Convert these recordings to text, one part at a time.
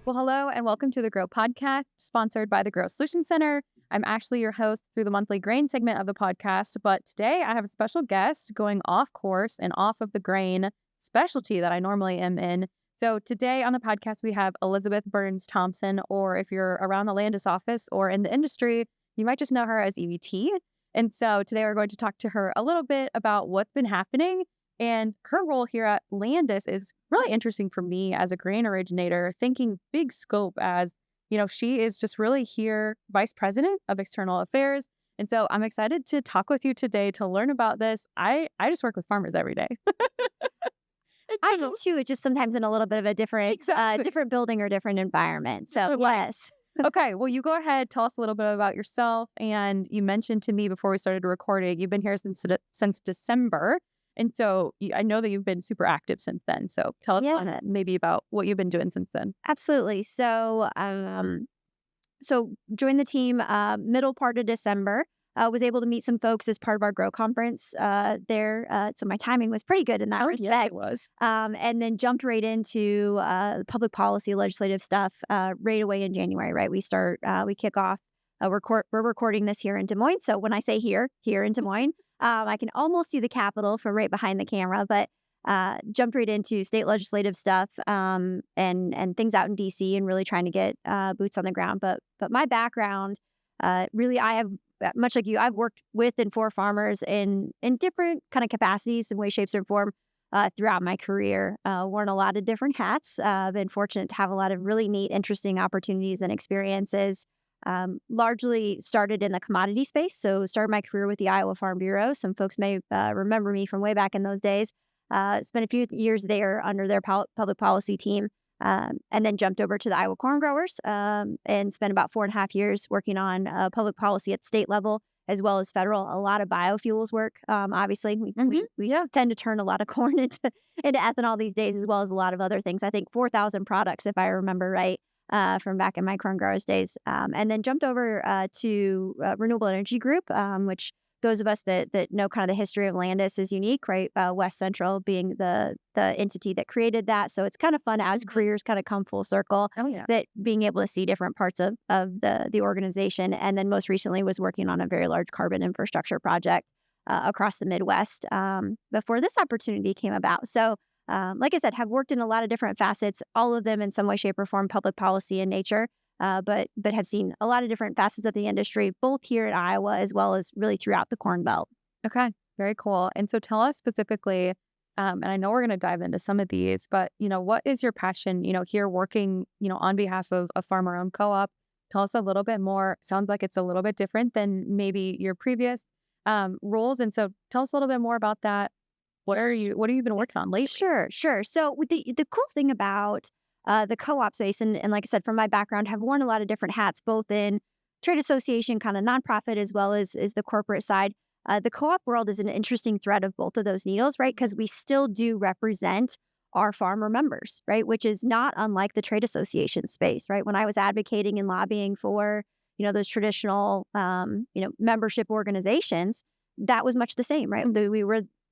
Well, hello and welcome to the Grow Podcast, sponsored by the Grow Solution Center. I'm Ashley, your host through the monthly grain segment of the podcast, but today I have a special guest going off course and off of the grain specialty that I normally am in. So today on the podcast, we have Elizabeth Burns Thompson, or if you're around the Landus office or in the industry, you might just know her as EVT. And so today we're going to talk to her a little bit about what's been happening. And her role here at Landus is really interesting for me as a grain originator, thinking big scope as, she is just really here, Vice President of External Affairs. And so I'm excited to talk with you today to learn about this. I just work with farmers every day. I do too. It's just sometimes in a little bit of a different, different building or different environment. So yes. Okay. Well, you go ahead. Tell us a little bit about yourself. And you mentioned to me before we started recording, you've been here since December. And so I know that you've been super active since then. So tell us maybe about what you've been doing since then. Absolutely. So, joined the team middle part of December. Was able to meet some folks as part of our Grow conference there. So my timing was pretty good in that respect. Yes, it was. And then jumped right into public policy, legislative stuff right away in January. Right, we kick off. We're recording this here in Des Moines. So when I say here in Des Moines. I can almost see the Capitol from right behind the camera, but jumped right into state legislative stuff and things out in DC and really trying to get boots on the ground. But my background, really, I have, much like you, I've worked with and for farmers in different kind of capacities in way, shapes, or form throughout my career. Worn a lot of different hats. Been fortunate to have a lot of really neat, interesting opportunities and experiences. Largely started in the commodity space. So started my career with the Iowa Farm Bureau. Some folks may remember me from way back in those days. Spent a few years there under their public policy team, and then jumped over to the Iowa Corn Growers and spent about 4.5 years working on public policy at the state level as well as federal. A lot of biofuels work. Obviously, we tend to turn a lot of corn into ethanol these days, as well as a lot of other things. I think 4,000 products, if I remember right. From back in my corn growers days, and then jumped over to Renewable Energy Group, which those of us that know kind of the history of Landus is unique, right? West Central being the entity that created that, so it's kind of fun as careers kind of come full circle. Oh yeah, that being able to see different parts of the organization, and then most recently was working on a very large carbon infrastructure project across the Midwest before this opportunity came about. So. Like I said, have worked in a lot of different facets, all of them in some way, shape, or form public policy in nature, but have seen a lot of different facets of the industry, both here in Iowa as well as really throughout the Corn Belt. Okay, very cool. And so tell us specifically, and I know we're going to dive into some of these, but, what is your passion, here working, on behalf of a farmer-owned co-op? Tell us a little bit more. Sounds like it's a little bit different than maybe your previous roles. And so tell us a little bit more about that. What have you been working on lately? Sure. So with the cool thing about the co-op space, and like I said, from my background, have worn a lot of different hats, both in trade association, kind of nonprofit, as well as the corporate side. The co-op world is an interesting thread of both of those needles, right? Because we still do represent our farmer members, right? Which is not unlike the trade association space, right? When I was advocating and lobbying for, those traditional, membership organizations, that was much the same, right?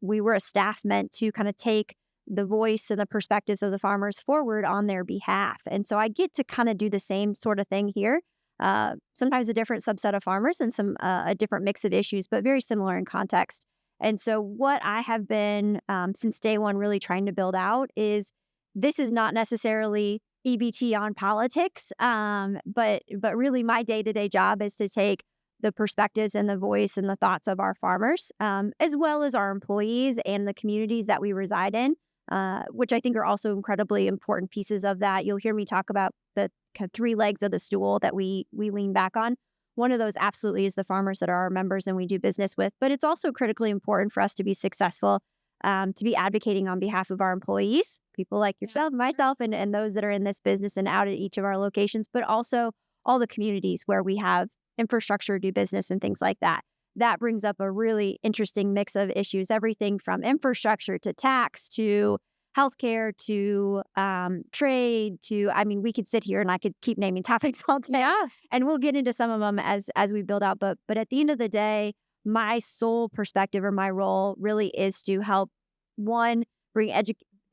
We were a staff meant to kind of take the voice and the perspectives of the farmers forward on their behalf. And so I get to kind of do the same sort of thing here. Sometimes a different subset of farmers and a different mix of issues, but very similar in context. And so what I have been since day one really trying to build out is this is not necessarily EBT on politics, but really my day-to-day job is to take the perspectives and the voice and the thoughts of our farmers, as well as our employees and the communities that we reside in, which I think are also incredibly important pieces of that. You'll hear me talk about the kind of 3 legs of the stool that we lean back on. One of those absolutely is the farmers that are our members and we do business with, but it's also critically important for us to be successful, to be advocating on behalf of our employees, people like yourself, myself, and those that are in this business and out at each of our locations, but also all the communities where we have infrastructure, do business, and things like that. That brings up a really interesting mix of issues, everything from infrastructure to tax to healthcare to trade to, we could sit here and I could keep naming topics all day. Yeah. And we'll get into some of them as we build out. But at the end of the day, my sole perspective or my role really is to help, one, bring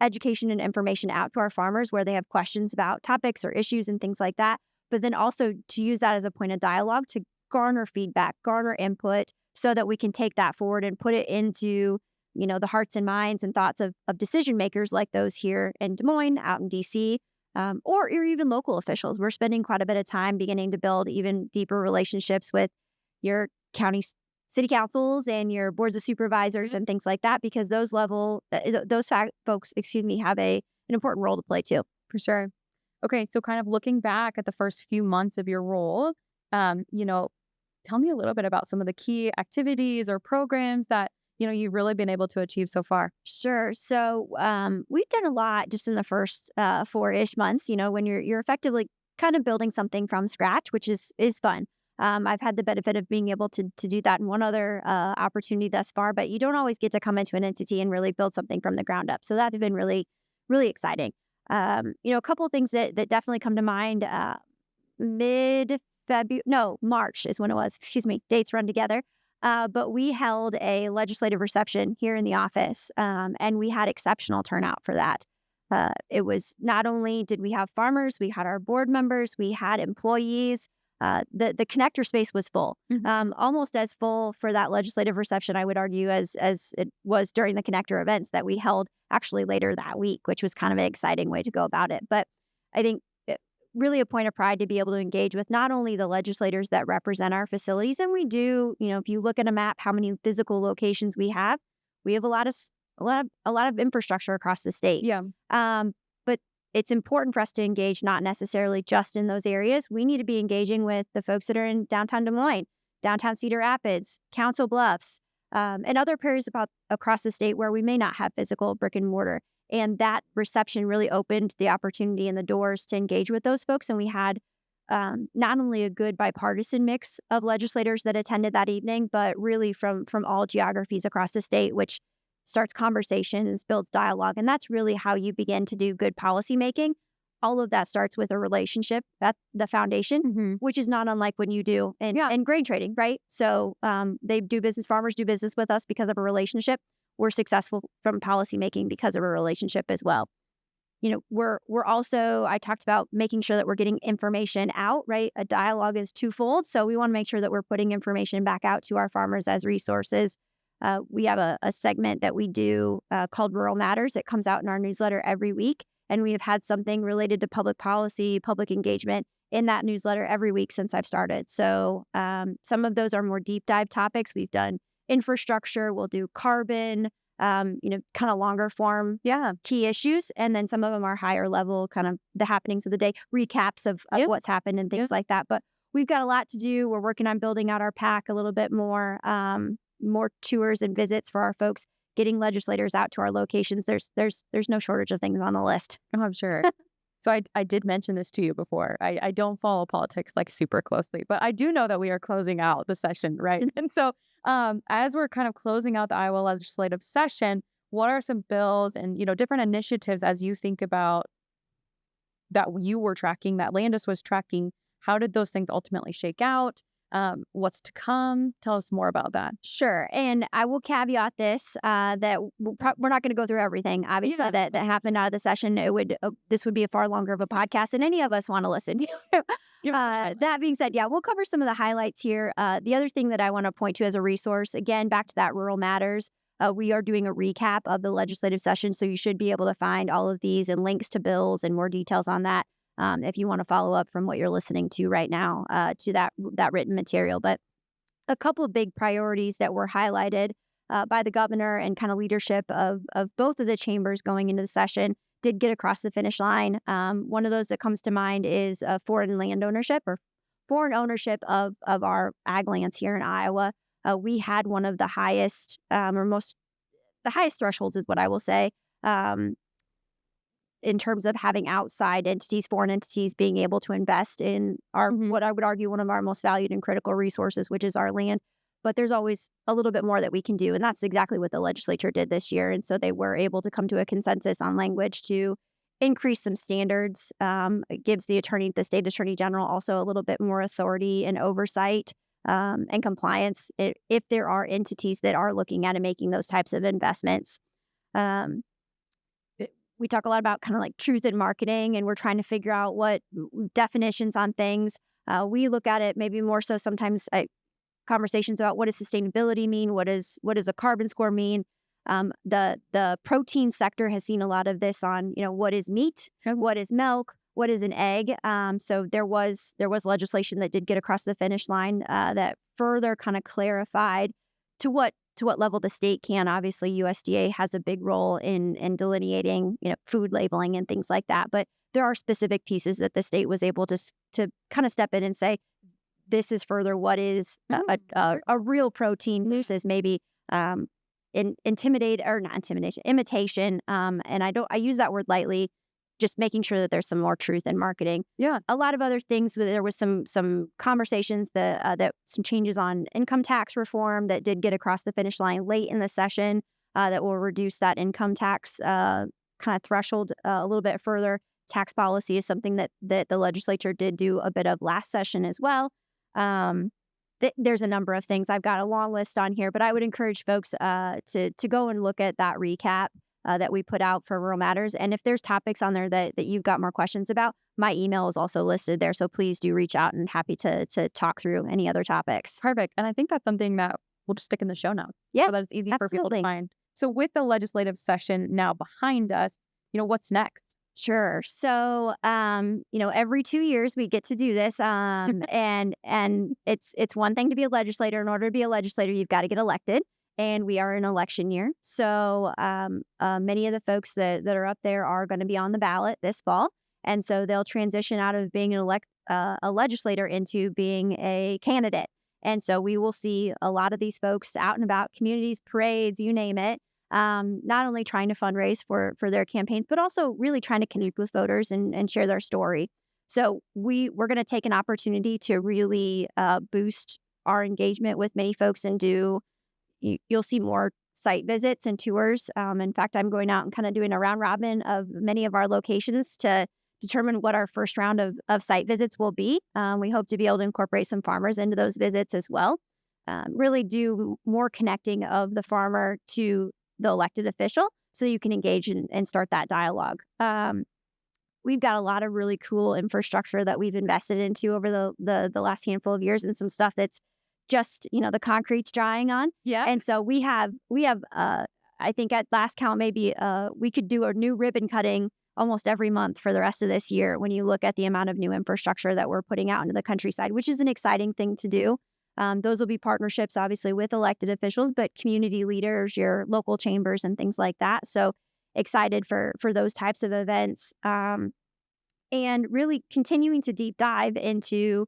education and information out to our farmers where they have questions about topics or issues and things like that. But then also to use that as a point of dialogue to garner feedback, garner input so that we can take that forward and put it into, the hearts and minds and thoughts of decision makers like those here in Des Moines, out in DC, or even local officials. We're spending quite a bit of time beginning to build even deeper relationships with your county city councils and your boards of supervisors and things like that, because those folks, have an important role to play too. For sure. Okay, so kind of looking back at the first few months of your role, tell me a little bit about some of the key activities or programs that you've really been able to achieve so far. Sure. So we've done a lot just in the first 4-ish months. When you're effectively kind of building something from scratch, which is fun. I've had the benefit of being able to do that in one other opportunity thus far, but you don't always get to come into an entity and really build something from the ground up. So that's been really, really exciting. A couple of things that definitely come to mind. March is when it was. Excuse me, dates run together. But we held a legislative reception here in the office, and we had exceptional turnout for that. It was not only did we have farmers, we had our board members, we had employees. The connector space was full, almost as full for that legislative reception, I would argue, as it was during the connector events that we held actually later that week, which was kind of an exciting way to go about it. But I think really a point of pride to be able to engage with not only the legislators that represent our facilities, and we do, if you look at a map, how many physical locations we have a lot of infrastructure across the state. Yeah. But it's important for us to engage not necessarily just in those areas. We need to be engaging with the folks that are in downtown Des Moines, downtown Cedar Rapids, Council Bluffs, and other areas across the state where we may not have physical brick and mortar. And that reception really opened the opportunity and the doors to engage with those folks. And we had not only a good bipartisan mix of legislators that attended that evening, but really from all geographies across the state, which starts conversations, builds dialogue. And that's really how you begin to do good policy making. All of that starts with a relationship at the foundation, which is not unlike when you do in grain trading, right? So farmers do business with us because of a relationship. We're successful from policy making because of a relationship as well. We're also, I talked about making sure that we're getting information out, right? A dialogue is twofold. So we want to make sure that we're putting information back out to our farmers as resources. We have a segment that we do called Rural Matters. It comes out in our newsletter every week. And we have had something related to public policy, public engagement in that newsletter every week since I've started. So some of those are more deep dive topics. We've done infrastructure, we'll do carbon, kind of longer form key issues. And then some of them are higher level, kind of the happenings of the day, recaps of what's happened and things like that. But we've got a lot to do. We're working on building out our pack a little bit more, more tours and visits for our folks, getting legislators out to our locations. There's no shortage of things on the list. Oh, I'm sure. So I did mention this to you before. I don't follow politics like super closely, but I do know that we are closing out the session, right? And so as we're kind of closing out the Iowa legislative session, what are some bills and, different initiatives as you think about that you were tracking, that Landus was tracking? How did those things ultimately shake out? What's to come? Tell us more about that. Sure. And I will caveat this, that we're not going to go through everything, obviously, that happened out of the session. This would be a far longer of a podcast than any of us want to listen to. That being said, we'll cover some of the highlights here. The other thing that I want to point to as a resource, again, back to that Rural Matters, we are doing a recap of the legislative session. So you should be able to find all of these and links to bills and more details on that. If you want to follow up from what you're listening to right now to that written material. But a couple of big priorities that were highlighted by the governor and kind of leadership of both of the chambers going into the session did get across the finish line. One of those that comes to mind is foreign land ownership or foreign ownership of our ag lands here in Iowa. We had one of the highest the highest thresholds is what I will say. In terms of having outside entities, foreign entities being able to invest in our, what I would argue, one of our most valued and critical resources, which is our land. But there's always a little bit more that we can do. And that's exactly what the legislature did this year. And so they were able to come to a consensus on language to increase some standards. It gives the state attorney general also a little bit more authority and oversight and compliance if there are entities that are looking at and making those types of investments. we talk a lot about kind of like truth in marketing, and we're trying to figure out what definitions on things. We look at it maybe more so sometimes conversations about what does sustainability mean, what does a carbon score mean. The protein sector has seen a lot of this on, what is meat, what is milk, what is an egg. So there was legislation that did get across the finish line that further kind of clarified to what level the state can. Obviously, USDA has a big role in delineating, food labeling and things like that. But there are specific pieces that the state was able to kind of step in and say, this is further what is a real protein versus maybe imitation. And I use that word lightly, just making sure that there's some more truth in marketing. Yeah. A lot of other things. There was some conversations that some changes on income tax reform that did get across the finish line late in the session that will reduce that income tax kind of threshold a little bit further. Tax policy is something that the legislature did do a bit of last session as well. There's a number of things. I've got a long list on here, but I would encourage folks to go and look at that recap that we put out for Rural Matters. And if there's topics on there that you've got more questions about, my email is also listed there. So please do reach out, and happy to talk through any other topics. Perfect. And I think that's something that we'll just stick in the show notes. Yeah, so that it's easy absolutely. for people to find. So with the legislative session now behind us, what's next? Sure. So, every 2 years we get to do this. And it's one thing to be a legislator. In order to be a legislator, you've got to get elected. And we are in election year. So many of the folks that are up there are going to be on the ballot this fall. And so they'll transition out of being a legislator into being a candidate. And so we will see a lot of these folks out and about, communities, parades, you name it. Not only trying to fundraise for their campaigns, but also really trying to connect with voters and share their story. So we're going to take an opportunity to really boost our engagement with many folks and you'll see more site visits and tours. In fact, I'm going out and kind of doing a round robin of many of our locations to determine what our first round of site visits will be. We hope to be able to incorporate some farmers into those visits as well. Really do more connecting of the farmer to the elected official so you can engage and start that dialogue. We've got a lot of really cool infrastructure that we've invested into over the last handful of years, and some stuff that's just, the concrete's drying on. Yeah. And so we have I think at last count, maybe we could do a new ribbon cutting almost every month for the rest of this year when you look at the amount of new infrastructure that we're putting out into the countryside, which is an exciting thing to do. Those will be partnerships, obviously, with elected officials, but community leaders, your local chambers, and things like that. So excited for those types of events, and really continuing to deep dive into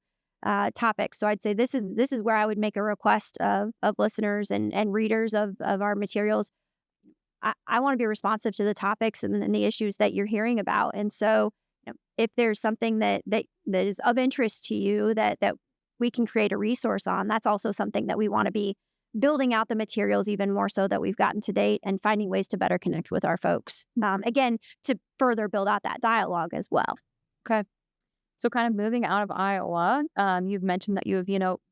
topics. So I'd say this is where I would make a request of listeners and readers of our materials. I want to be responsive to the topics and the issues that you're hearing about. And so if there's something that is of interest to you that we can create a resource on, that's also something that we want to be building out the materials even more so that we've gotten to date, and finding ways to better connect with our folks. Again, to further build out that dialogue as well. Okay. So kind of moving out of Iowa, you've mentioned that you have,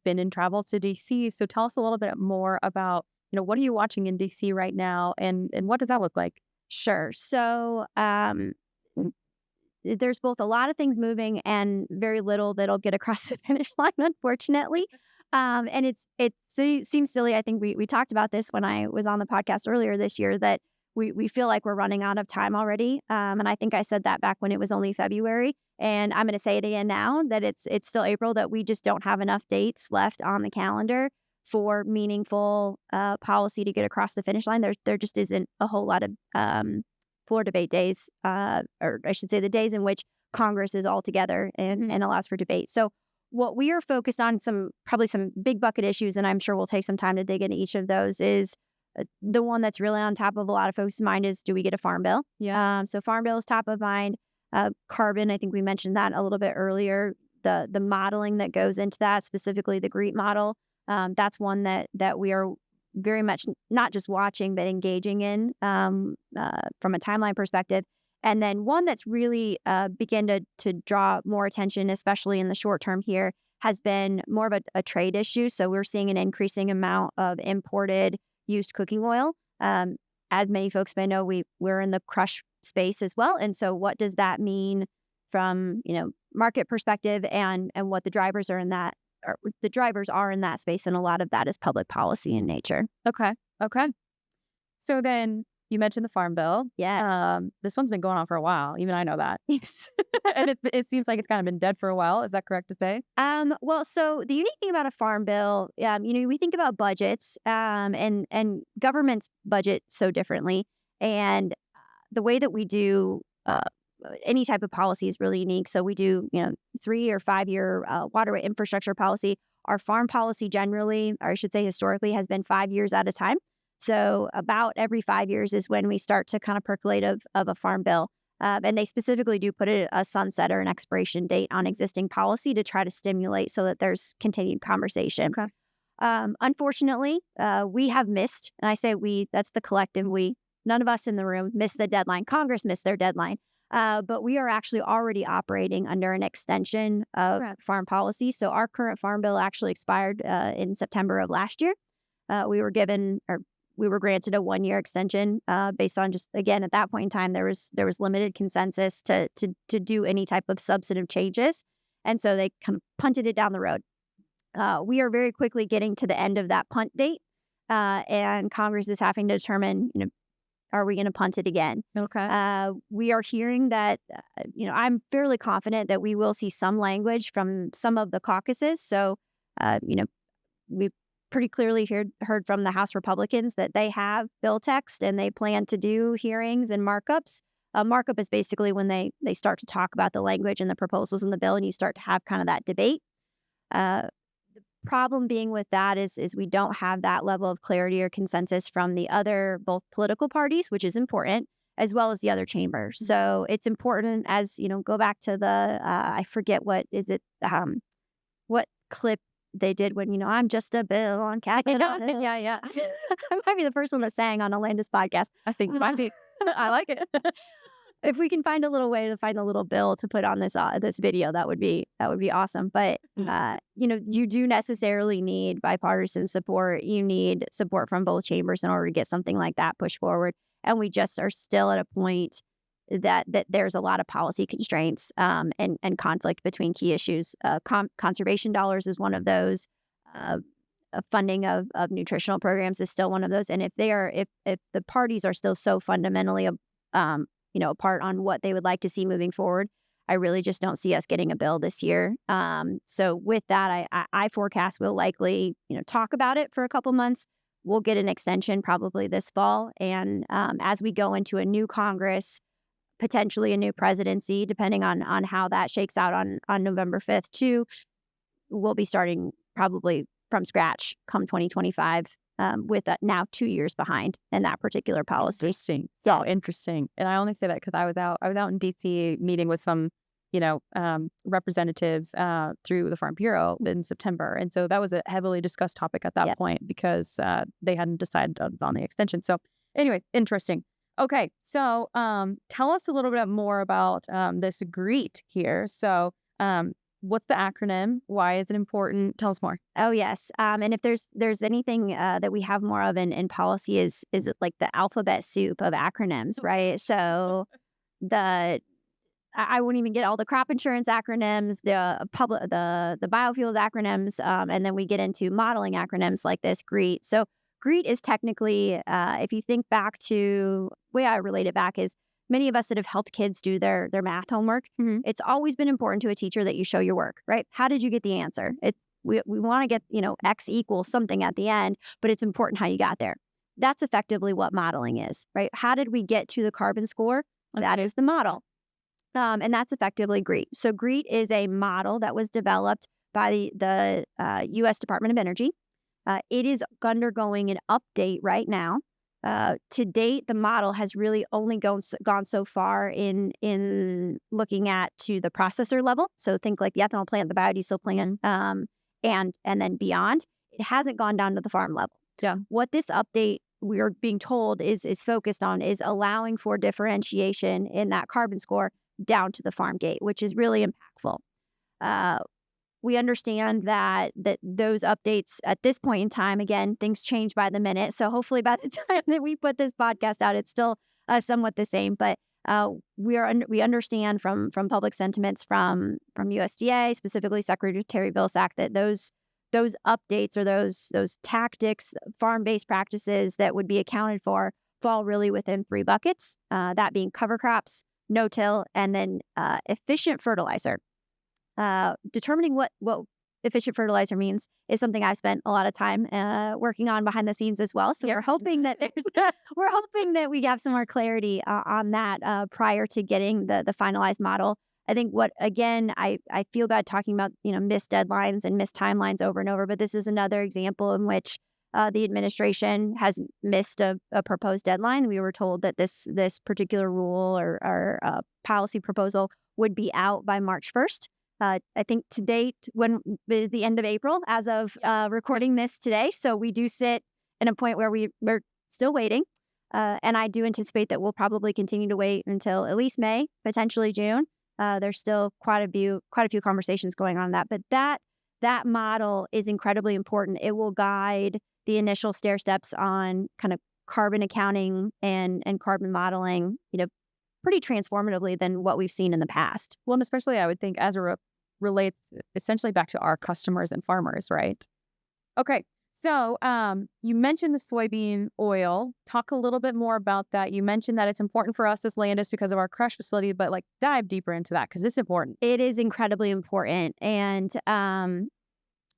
been in travel to DC. So tell us a little bit more about, what are you watching in DC right now, and what does that look like? Sure. So there's both a lot of things moving and very little that'll get across the finish line, unfortunately. And it seems silly. I think we talked about this when I was on the podcast earlier this year, that we feel like we're running out of time already. And I think I said that back when it was only February. And I'm going to say it again now that it's still April, that we just don't have enough dates left on the calendar for meaningful policy to get across the finish line. There just isn't a whole lot of floor debate days, or I should say the days in which Congress is all together and allows for debate. So what we are focused on, probably some big bucket issues, and I'm sure we'll take some time to dig into each of those, is the one that's really on top of a lot of folks' mind is, do we get a farm bill? Yeah. So farm bill is top of mind. Carbon, I think we mentioned that a little bit earlier. The modeling that goes into that, specifically the GREET model, that's one that we are very much not just watching, but engaging in from a timeline perspective. And then one that's really begun to draw more attention, especially in the short term here, has been more of a trade issue. So we're seeing an increasing amount of imported used cooking oil. as many folks may know, we're in the crush space as well. And so what does that mean from, market perspective and what the drivers are in that, or the drivers are in that space? And a lot of that is public policy in nature. Okay. So then you mentioned the Farm Bill. Yeah. This one's been going on for a while. Even I know that. Yes. And it seems like it's kind of been dead for a while. Is that correct to say? Well, so the unique thing about a farm bill, we think about budgets, and governments budget so differently, and the way that we do any type of policy is really unique. So we do, 3 or 5 year waterway infrastructure policy. Our farm policy generally, or I should say historically, has been 5 years at a time. So about every 5 years is when we start to kind of percolate of a farm bill. And they specifically do put a sunset or an expiration date on existing policy to try to stimulate so that there's continued conversation. Okay. Unfortunately, we have missed, and I say we, that's the collective we, none of us in the room missed the deadline. Congress missed their deadline. But we are actually already operating under an extension of farm policy. So our current farm bill actually expired in September of last year. We were granted a 1-year extension based on just, again, at that point in time, there was limited consensus to do any type of substantive changes. And so they kind of punted it down the road. We are very quickly getting to the end of that punt date, and Congress is having to determine, are we going to punt it again? Okay. We are hearing that, I'm fairly confident that we will see some language from some of the caucuses. So, we've pretty clearly heard from the House Republicans that they have bill text and they plan to do hearings and markups. Markup is basically when they start to talk about the language and the proposals in the bill, and you start to have kind of that debate. The problem being with that is we don't have that level of clarity or consensus from the other both political parties, which is important, as well as the other chambers. So it's important, as go back to the I forget what is it what clip they did when I'm just a bill on Capitol Hill. Yeah. I might be the first one that sang on a Landus podcast. I think might be. I like it. If we can find a little way to find a little bill to put on this video, that would be awesome. But you do necessarily need bipartisan support. You need support from both chambers in order to get something like that pushed forward. And we just are still at a point that there's a lot of policy constraints and conflict between key issues. Conservation dollars is one of those. Funding of nutritional programs is still one of those. And if the parties are still so fundamentally apart on what they would like to see moving forward, I really just don't see us getting a bill this year. So with that, I forecast we'll likely talk about it for a couple months. We'll get an extension probably this fall, and as we go into a new Congress, potentially a new presidency, depending on how that shakes out on November 5th too, we'll be starting probably from scratch come 2025 with now 2 years behind in that particular policy. Interesting. So interesting. And I only say that because I was out in DC meeting with some representatives through the Farm Bureau in September. And so that was a heavily discussed topic at that point because they hadn't decided on the extension. So anyways, interesting. Okay, so tell us a little bit more about this GREET here. So what's the acronym? Why is it important? Tell us more. Oh, yes. And if there's anything that we have more of in policy is it like the alphabet soup of acronyms, right? So I wouldn't even get all the crop insurance acronyms, the biofuels acronyms, and then we get into modeling acronyms like this GREET. So GREET is technically, if you think back to, the way I relate it back is many of us that have helped kids do their math homework, it's always been important to a teacher that you show your work, right? How did you get the answer? We want to get, X equals something at the end, but it's important how you got there. That's effectively what modeling is, right? How did we get to the carbon score? That is the model. And that's effectively GREET. So GREET is a model that was developed by the U.S. Department of Energy. It is undergoing an update right now. To date, the model has really only gone so far in looking at to the processor level. So think like the ethanol plant, the biodiesel plant, and then beyond. It hasn't gone down to the farm level. Yeah. What this update we are being told is focused on is allowing for differentiation in that carbon score down to the farm gate, which is really impactful. we understand that those updates at this point in time, again, things change by the minute. So hopefully by the time that we put this podcast out, it's still somewhat the same. But we understand from public sentiments from USDA, specifically Secretary Vilsack, that those updates or those tactics, farm-based practices that would be accounted for fall really within 3 buckets, that being cover crops, no-till, and then efficient fertilizer. Determining what efficient fertilizer means is something I spent a lot of time working on behind the scenes as well. So we're hoping that we're hoping that we have some more clarity on that prior to getting the finalized model. I think I feel bad talking about, missed deadlines and missed timelines over and over, but this is another example in which the administration has missed a proposed deadline. We were told that this particular rule or policy proposal would be out by March 1st. I think to date, when is the end of April as of recording this today. So we do sit in a point where we're still waiting. And I do anticipate that we'll probably continue to wait until at least May, potentially June. There's still quite a few conversations going on that. But that model is incredibly important. It will guide the initial stair steps on kind of carbon accounting and carbon modeling, pretty transformatively than what we've seen in the past. Well, and especially I would think as it relates essentially back to our customers and farmers, right? Okay. So you mentioned the soybean oil. Talk a little bit more about that. You mentioned that it's important for us as Landus because of our crush facility, but dive deeper into that because it's important. It is incredibly important. And,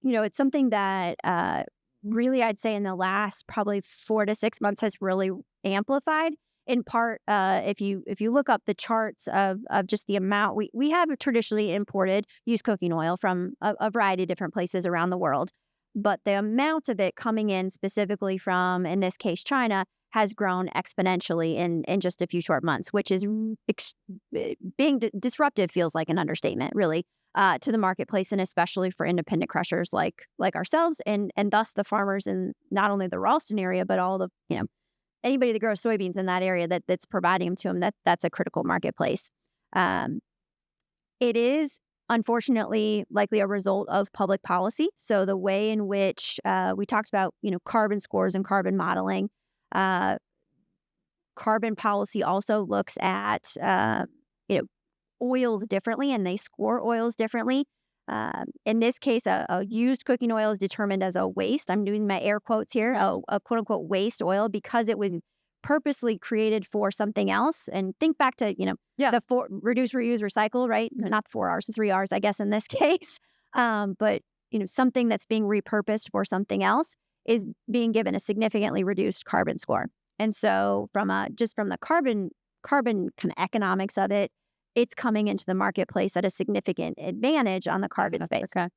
it's something that really I'd say in the last probably 4 to 6 months has really amplified. In part, if you look up the charts of just the amount, we have traditionally imported used cooking oil from a variety of different places around the world. But the amount of it coming in specifically from, in this case, China, has grown exponentially in just a few short months, which is being disruptive feels like an understatement, really, to the marketplace, and especially for independent crushers like ourselves, and thus the farmers in not only the Ralston area, but all the, anybody that grows soybeans in that area that's providing them to them, that's a critical marketplace. It is unfortunately likely a result of public policy. So the way in which we talked about, carbon scores and carbon modeling, carbon policy also looks at, oils differently, and they score oils differently. In this case, a used cooking oil is determined as a waste. I'm doing my air quotes here, a quote unquote waste oil, because it was purposely created for something else. And think back to, the reduce, reuse, recycle, right? Not the 4 R's, the 3 R's, I guess, in this case. But, something that's being repurposed for something else is being given a significantly reduced carbon score. And so from the carbon kind of economics of it, it's coming into the marketplace at a significant advantage on the carbon space. Okay.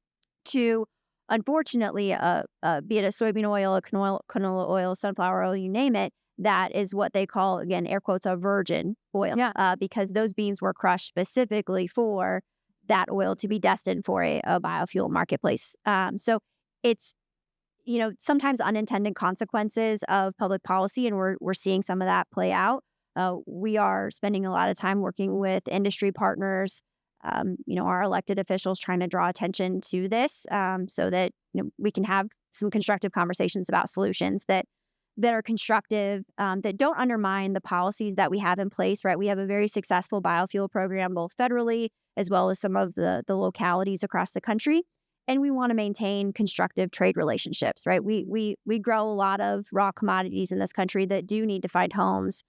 To, unfortunately, be it a soybean oil, a canola oil, sunflower oil, you name it, that is what they call, again, air quotes, a virgin oil, because those beans were crushed specifically for that oil to be destined for a biofuel marketplace. So it's, sometimes unintended consequences of public policy, and we're seeing some of that play out. We are spending a lot of time working with industry partners, our elected officials, trying to draw attention to this so that we can have some constructive conversations about solutions that are constructive, that don't undermine the policies that we have in place, right? We have a very successful biofuel program, both federally as well as some of the localities across the country. And we want to maintain constructive trade relationships, right? We grow a lot of raw commodities in this country that do need to find homes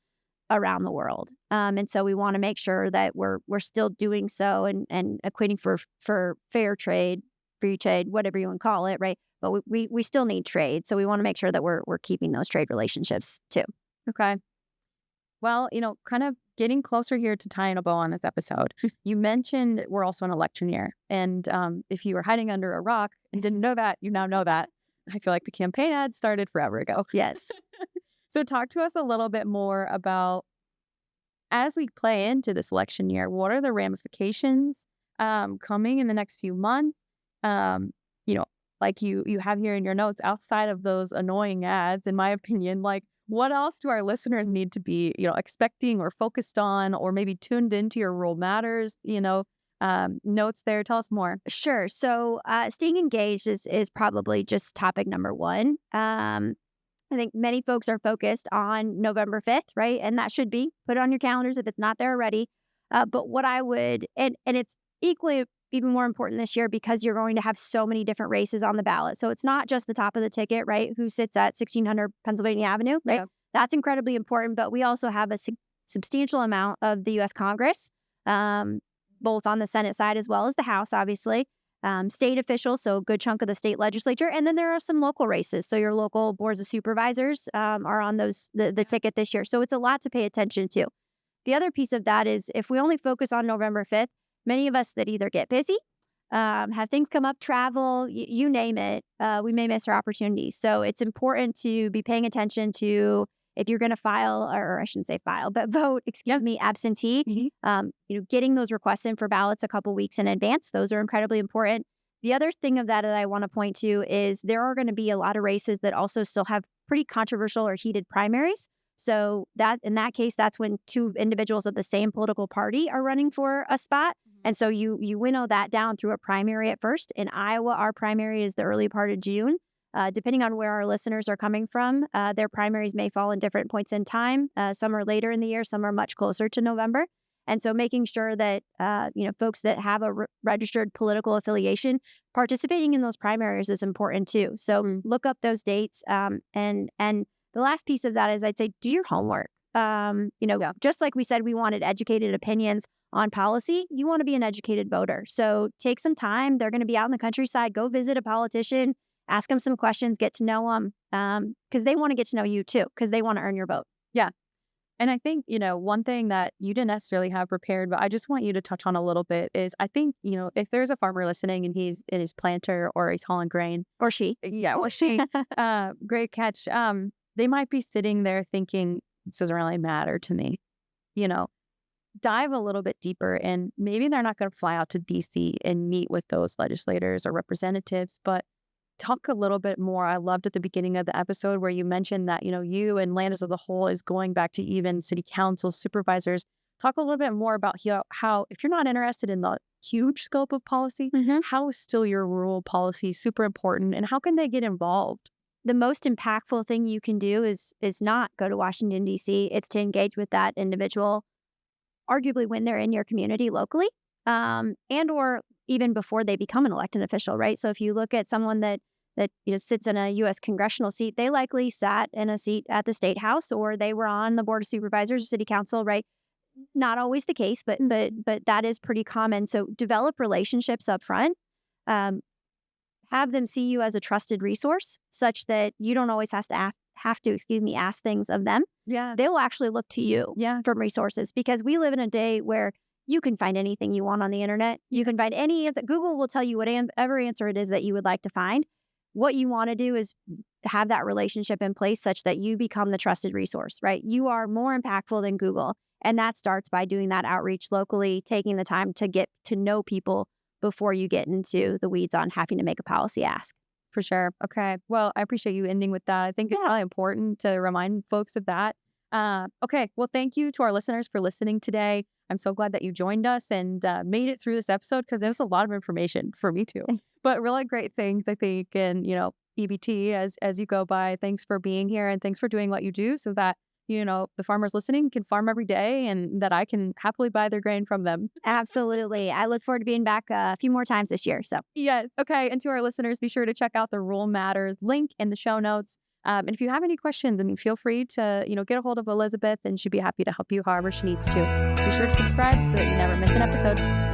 around the world. And so we want to make sure that we're still doing so and equating for fair trade, free trade, whatever you want to call it, right? But we still need trade. So we want to make sure that we're keeping those trade relationships too. Okay. Well, kind of getting closer here to tying a bow on this episode. You mentioned we're also an election year. And if you were hiding under a rock and didn't know that, you now know that. I feel like the campaign ad started forever ago. Yes. So talk to us a little bit more about, as we play into this election year, what are the ramifications coming in the next few months? Like you have here in your notes, outside of those annoying ads, in my opinion, what else do our listeners need to be, expecting or focused on, or maybe tuned into your Rural Matters, notes there. Tell us more. Sure. So staying engaged is probably just topic number one. I think many folks are focused on November 5th, right? And that should be put on your calendars if it's not there already. But what I would, and it's equally even more important this year because you're going to have so many different races on the ballot. So it's not just the top of the ticket, right? Who sits at 1600 Pennsylvania Avenue, right? Yeah. That's incredibly important. But we also have a substantial amount of the U.S. Congress, both on the Senate side as well as the House, obviously. State officials, so a good chunk of the state legislature. And then there are some local races. So your local boards of supervisors are on the ticket this year. So it's a lot to pay attention to. The other piece of that is if we only focus on November 5th, many of us that either get busy, have things come up, travel, you name it, we may miss our opportunities. So it's important to be paying attention to if you're going to file, or I shouldn't say file, but vote, absentee, getting those requests in for ballots a couple weeks in advance. Those are incredibly important. The other thing of that I want to point to is there are going to be a lot of races that also still have pretty controversial or heated primaries. So that in that case, that's when two individuals of the same political party are running for a spot. And so you winnow that down through a primary at first. In Iowa, our primary is the early part of June. Depending on where our listeners are coming from, their primaries may fall in different points in time. Some are later in the year, some are much closer to November. And so making sure that, folks that have a registered political affiliation, participating in those primaries is important too. So look up those dates. And the last piece of that is I'd say do your homework. Just like we said, we wanted educated opinions on policy. You want to be an educated voter. So take some time. They're going to be out in the countryside. Go visit a politician. Ask them some questions, get to know them, because they want to get to know you too, because they want to earn your vote. Yeah. And I think, one thing that you didn't necessarily have prepared, but I just want you to touch on a little bit is I think, if there's a farmer listening and he's in his planter or he's hauling grain. Or she. Yeah, or she. Great catch. They might be sitting there thinking, this doesn't really matter to me. Dive a little bit deeper, and maybe they're not going to fly out to DC and meet with those legislators or representatives, but talk a little bit more. I loved at the beginning of the episode where you mentioned that, you and Landus as a whole is going back to even city council supervisors. Talk a little bit more about how if you're not interested in the huge scope of policy, how is still your rural policy super important, and how can they get involved? The most impactful thing you can do is not go to Washington, D.C. It's to engage with that individual, arguably when they're in your community locally, and or even before they become an elected official, right? So if you look at someone that sits in a U.S. congressional seat, they likely sat in a seat at the state house, or they were on the board of supervisors or city council, right? Not always the case, but that is pretty common. So develop relationships up front. Have them see you as a trusted resource, such that you don't always have to ask things of them. Yeah, they will actually look to you for resources, because we live in a day where you can find anything you want on the internet. You can find any answer. Google will tell you whatever answer it is that you would like to find. What you want to do is have that relationship in place such that you become the trusted resource, right? You are more impactful than Google. And that starts by doing that outreach locally, taking the time to get to know people before you get into the weeds on having to make a policy ask. For sure. Okay. Well, I appreciate you ending with that. I think it's really important to remind folks of that. Okay. Well, thank you to our listeners for listening today. I'm so glad that you joined us and made it through this episode, because there was a lot of information for me too, but really great things, I think. And, EBT as you go by, thanks for being here and thanks for doing what you do so that, the farmers listening can farm every day and that I can happily buy their grain from them. Absolutely. I look forward to being back a few more times this year. So yes. Okay. And to our listeners, be sure to check out the Rural Matters link in the show notes. And if you have any questions, feel free to, get a hold of Elizabeth, and she'd be happy to help you however she needs to. Be sure to subscribe so that you never miss an episode.